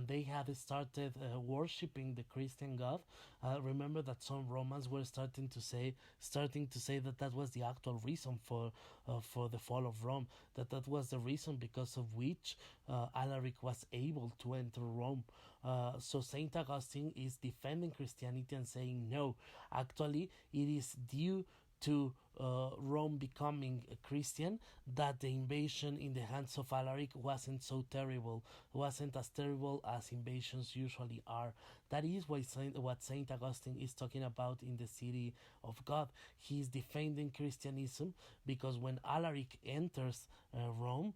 they had started worshipping the Christian God. Remember that some Romans were starting to say that that was the actual reason for the fall of Rome, that was the reason because of which Alaric was able to enter Rome. So Saint Augustine is defending Christianity and saying no, actually it is due to Rome becoming a Christian that the invasion in the hands of Alaric wasn't so terrible, wasn't as terrible as invasions usually are. That is what Saint Augustine is talking about in the City of God. He is defending Christianism because when Alaric enters Rome,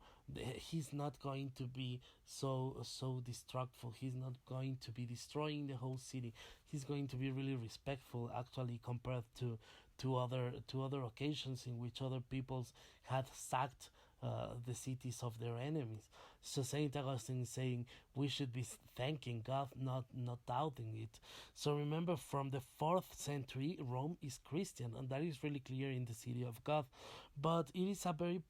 he's not going to be so destructive. He's not going to be destroying the whole city. He's going to be really respectful, actually, compared to other occasions in which other peoples had sacked the cities of their enemies. So Saint Augustine is saying we should be thanking God, not doubting it. So remember, from the 4th century, Rome is Christian, and that is really clear in the City of God. But it is a very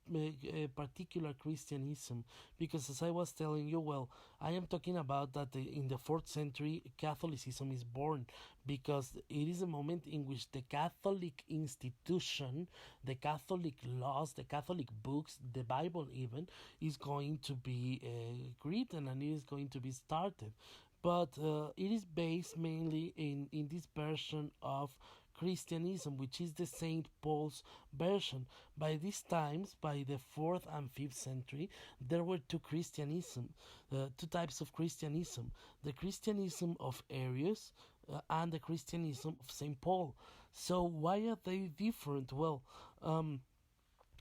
particular Christianism, because as I was telling you, well, I am talking about that in the 4th century Catholicism is born, because it is a moment in which the Catholic institution, the Catholic laws, the Catholic books, the Bible even, is going to be written, and it is going to be started. But it is based mainly in this version of Christianism, which is the Saint Paul's version. By these times, by the 4th and 5th century, there were two types of Christianism: the Christianism of Arius and the Christianism of Saint Paul. So why are they different? Well,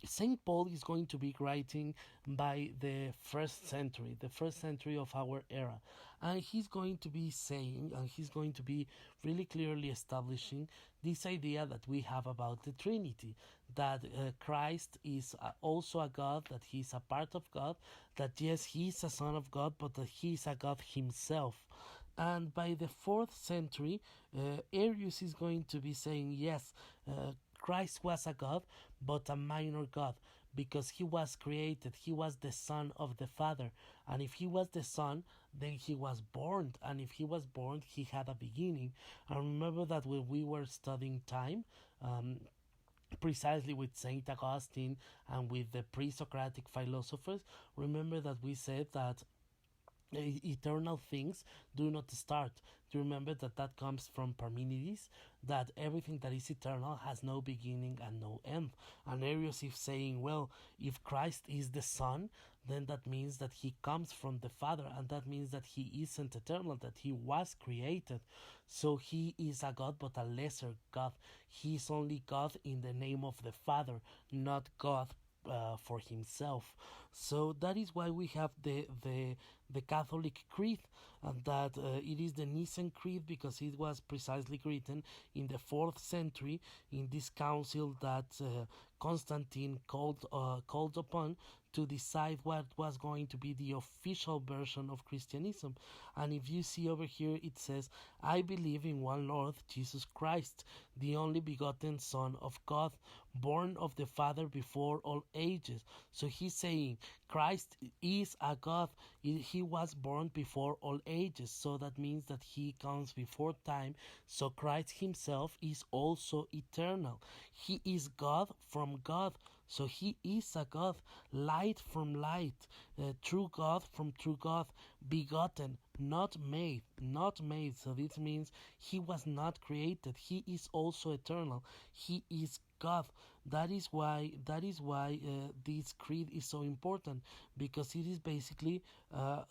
Saint Paul is going to be writing by the first century of our era, and he's going to be saying, and he's going to be really clearly establishing this idea that we have about the Trinity, that Christ is also a God, that he is a part of God, that yes, he is a son of God, but that he is a God himself. And by the 4th century, Arius is going to be saying, yes, Christ was a God, but a minor God, because he was created. He was the Son of the Father. And if he was the Son, then he was born. And if he was born, he had a beginning. And remember that when we were studying time, precisely with Saint Augustine and with the pre-Socratic philosophers, remember that we said that eternal things do not start. Do you remember that comes from Parmenides, that everything that is eternal has no beginning and no end? And Arius is saying, well, if Christ is the Son, then that means that he comes from the Father, and that means that he isn't eternal, that he was created. So he is a God, but a lesser God. He is only God in the name of the Father, not God for himself. So that is why we have the Catholic Creed, and that it is the Nicene Creed, because it was precisely written in the 4th century in this council that Constantine called upon to decide what was going to be the official version of Christianism. And if you see over here, it says, I believe in one Lord Jesus Christ, the only begotten Son of God, born of the Father before all ages. So he's saying Christ is a God. He was born before all ages, so that means that he comes before time. So Christ himself is also eternal. He is God from God, so he is a God, light from light, true God from true God, begotten, not made. So this means he was not created. He is also eternal. He is God. That is why this creed is so important, because it is basically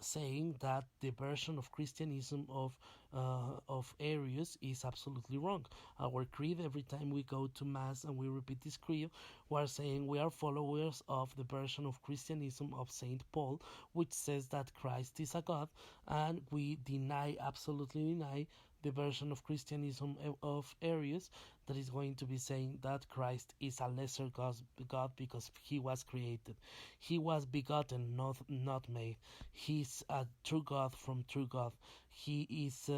saying that the version of Christianism of Arius is absolutely wrong. Our creed, every time we go to Mass and we repeat this creed, we are saying we are followers of the version of Christianism of Saint Paul, which says that Christ is a God, and we absolutely deny the version of Christianism of Arius that is going to be saying that Christ is a lesser God because he was created. He was begotten, not made. He's a true God from true God. He is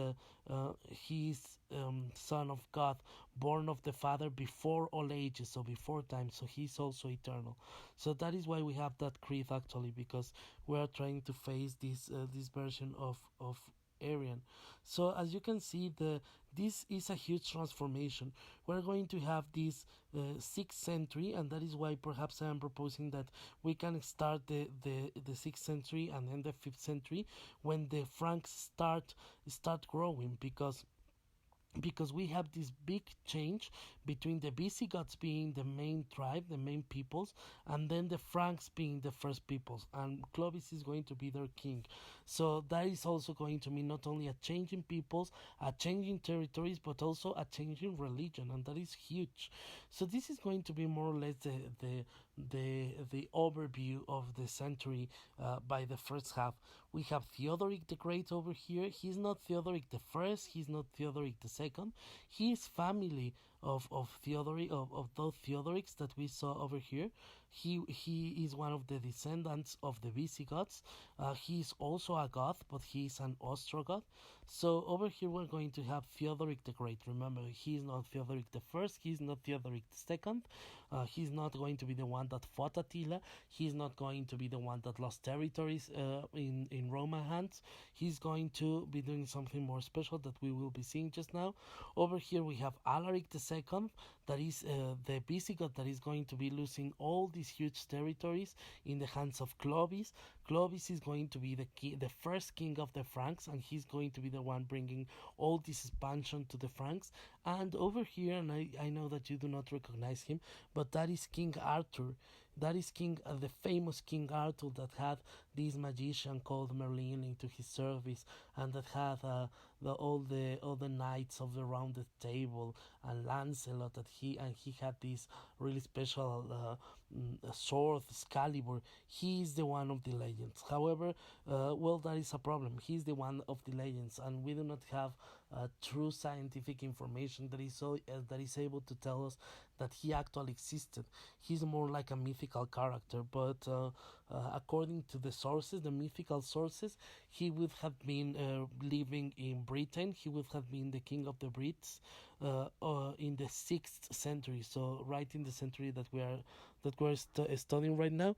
Son of God, born of the Father before all ages, so before time. So he's also eternal. So that is why we have that creed actually, because we are trying to face this version of Arian. So as you can see, this is a huge transformation. We're going to have this 6th century, and that is why perhaps I am proposing that we can start the 6th century and then the 5th century when the Franks start growing, because we have this big change between the Visigoths being the main tribe, the main peoples, and then the Franks being the first peoples, and Clovis is going to be their king. So that is also going to mean not only a change in peoples, a change in territories, but also a change in religion, and that is huge. So this is going to be more or less the overview of the century by the first half. We have Theodoric the Great over here. He's not Theodoric the First. He's not Theodoric the Second. He is family of Theodoric of those Theodorics that we saw over here. He is one of the descendants of the Visigoths. He is also a Goth, but he is an Ostrogoth. So over here we're going to have Theodoric the Great. Remember, he is not Theodoric the First. He is not Theodoric the Second. He's not going to be the one that fought Attila. He's not going to be the one that lost territories in Roman hands. He's going to be doing something more special that we will be seeing just now. Over here we have Alaric II, that is the Visigoth that is going to be losing all these huge territories in the hands of Clovis. Clovis is going to be the first king of the Franks, and he's going to be the one bringing all this expansion to the Franks. And over here, and I know that you do not recognize him, but that is King Arthur. That is the famous King Arthur that had this magician called Merlin into his service, and that had all the knights of the rounded table, and Lancelot, that he had this really special sword Excalibur. He is the one of the legends. However, well, that is a problem. He's the one of the legends, and we do not have true scientific information that is able to tell us that he actually existed. He's more like a mythical character, but according to the sources, the mythical sources, he would have been living in Britain. He would have been the king of the Brits in the 6th century, so right in the century that we're studying right now.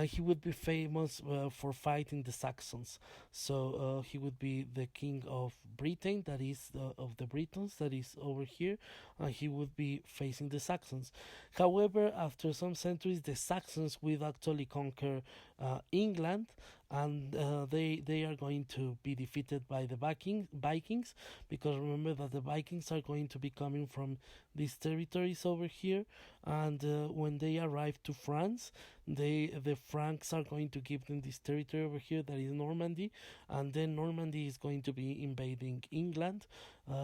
He would be famous for fighting the Saxons. So he would be the king of Britain, that is of the Britons, that is over here. He would be facing the Saxons. However, after some centuries, the Saxons will actually conquer England, and they are going to be defeated by the Vikings, because remember that the Vikings are going to be coming from these territories over here, and when they arrive to France, the Franks are going to give them this territory over here, that is Normandy, and then Normandy is going to be invading England.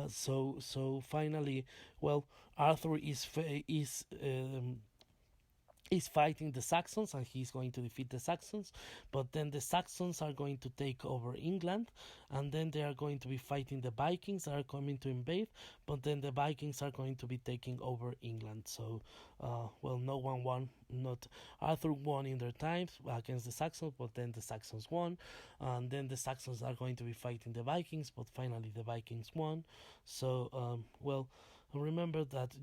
So finally, well, Arthur is fighting the Saxons, and he's going to defeat the Saxons, but then the Saxons are going to take over England, and then they are going to be fighting the Vikings that are coming to invade, but then the Vikings are going to be taking over England. So well, no one won. Not Arthur won in their times against the Saxons, but then the Saxons won, and then the Saxons are going to be fighting the Vikings, but finally the Vikings won. So well, remember that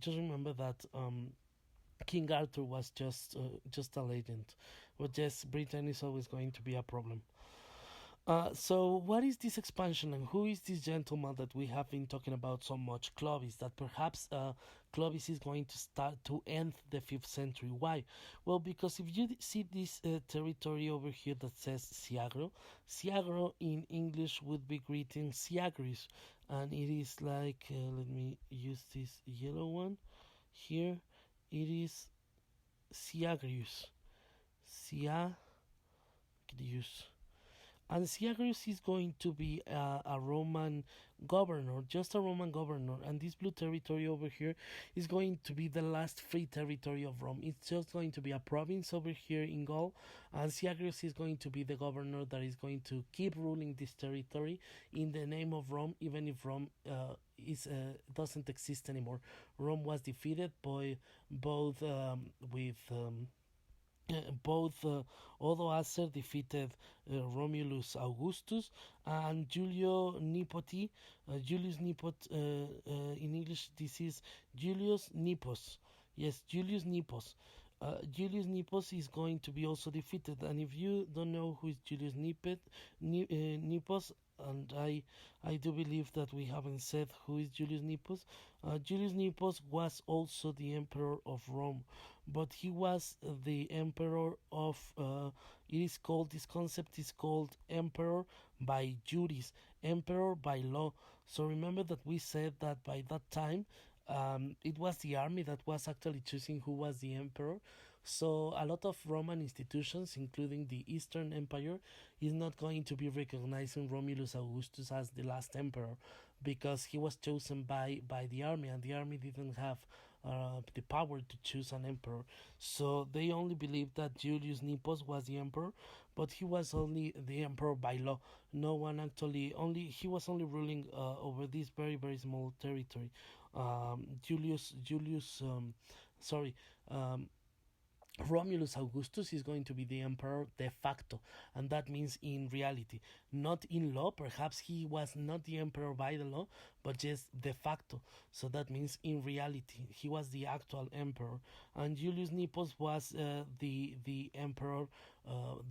King Arthur was just a legend, but yes, Britain is always going to be a problem. So what is this expansion, and who is this gentleman that we have been talking about so much? Clovis. That perhaps Clovis is going to start to end the 5th century. Why? Well, because if you see this territory over here that says Siagro, Siagro in English would be greeting Siagris, and it is like let me use this yellow one here. It is Siagrius. Siagrius. and Syagrius is going to be a Roman governor, just a Roman governor, and this blue territory over here is going to be the last free territory of Rome. It's just going to be a province over here in Gaul, and Syagrius is going to be the governor that is going to keep ruling this territory in the name of Rome, even if Rome is doesn't exist anymore. Rome was defeated by both with both Odoacer defeated Romulus Augustus and Julio Nipoti. Julius Nepot, in English, this is Julius Nepos. Yes, Julius Nepos. Julius Nepos is going to be also defeated, and if you don't know who is Julius Nepos, and I do believe that we haven't said who is Julius Nepos. Julius Nepos was also the emperor of Rome, but he was the emperor of. It is called, this concept is called emperor by juris, emperor by law. So remember that we said that by that time it was the army that was actually choosing who was the emperor. So a lot of Roman institutions, including the Eastern Empire, is not going to be recognizing Romulus Augustus as the last emperor because he was chosen by the army, and the army didn't have the power to choose an emperor. So they only believed that Julius Nepos was the emperor, but he was only the emperor by law. No one actually, only he was only ruling over this very small territory. Julius, sorry, um, Romulus Augustus is going to be the emperor de facto, and that means in reality, not in law. Perhaps he was not the emperor by the law, but just de facto. So that means in reality, he was the actual emperor, and Julius Nepos was the emperor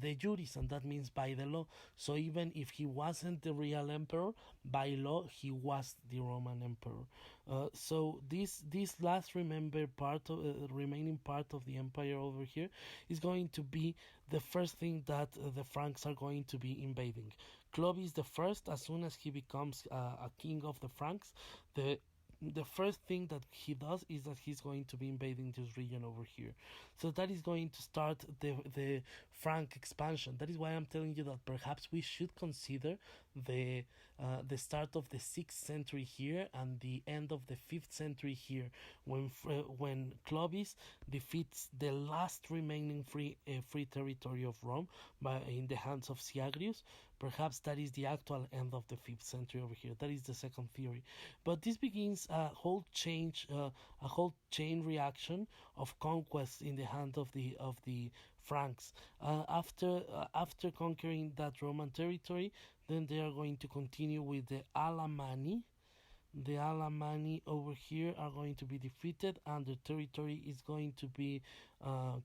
de juris, and that means by the law. So even if he wasn't the real emperor, by law he was the Roman emperor. So this last remaining part of the empire over here is going to be the first thing that the Franks are going to be invading. Clovis the first, as soon as he becomes a king of the Franks, the first thing that he does is that he's going to be invading this region over here. So that is going to start the Frank expansion. That is why I'm telling you that perhaps we should consider the start of the 6th century here and the end of the 5th century here, when Clovis defeats the last remaining free territory of Rome in the hands of Syagrius. Perhaps that is the actual end of the 5th century over here. That is the second theory. But this begins a whole chain reaction of conquest in the hand of the Franks. After conquering that Roman territory, then they are going to continue with the Alemanni. The Alemanni over here are going to be defeated, and the territory is going to be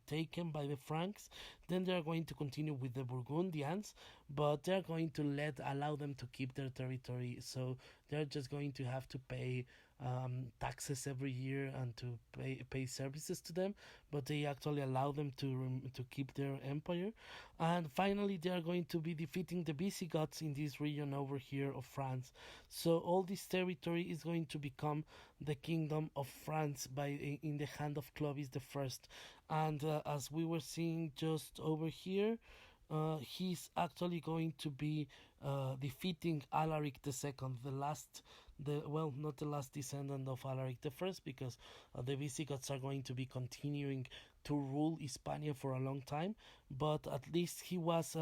taken by the Franks. Then they are going to continue with the Burgundians, but they are going to allow them to keep their territory. So they're just going to have to pay taxes every year and to pay services to them, but they actually allow them to keep their empire. And finally, they are going to be defeating the Visigoths in this region over here of France. So all this territory is going to become the kingdom of France in the hand of Clovis the First. And as we were seeing just over here, he's actually going to be defeating Alaric II, not the last descendant of Alaric I, because the Visigoths are going to be continuing to rule Hispania for a long time. But at least he was.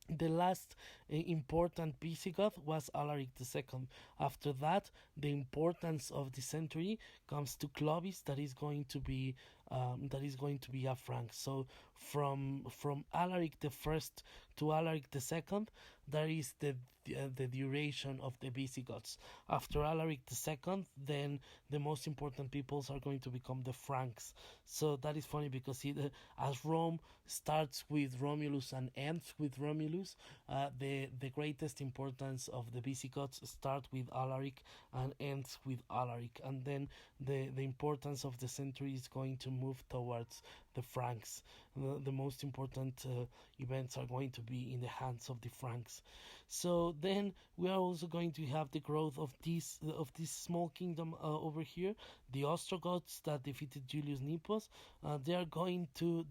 The last important Visigoth was Alaric II. After that, the importance of the century comes to Clovis, that is going to be a Frank. So from Alaric I to Alaric II, that is the duration of the Visigoths. After Alaric II, then the most important peoples are going to become the Franks. So that is funny because as Rome starts with Romulus and ends with Romulus, the greatest importance of the Visigoths start with Alaric and ends with Alaric, and then the importance of the century is going to move towards the Franks. the most important events are going to be in the hands of the Franks. So then we are also going to have the growth of this small kingdom over here, the Ostrogoths that defeated Julius Nepos. They are going to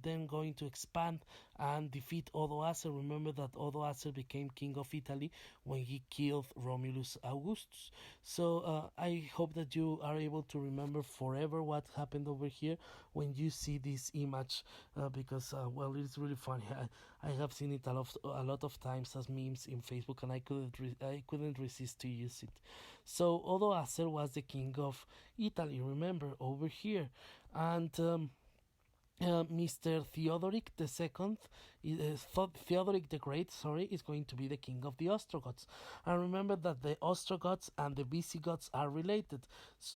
expand and defeat Odoacer. Remember that Odoacer became king of Italy when he killed Romulus Augustus. So I hope that you are able to remember forever what happened over here when you see this image, because well, it's really funny. I have seen it a lot of times as memes in Facebook, and I couldn't resist to use it. So Odoacer was the king of Italy. Remember over here, and Mr. Theodoric II, Theodoric the Great, sorry, is going to be the king of the Ostrogoths. And remember that the Ostrogoths and the Visigoths are related.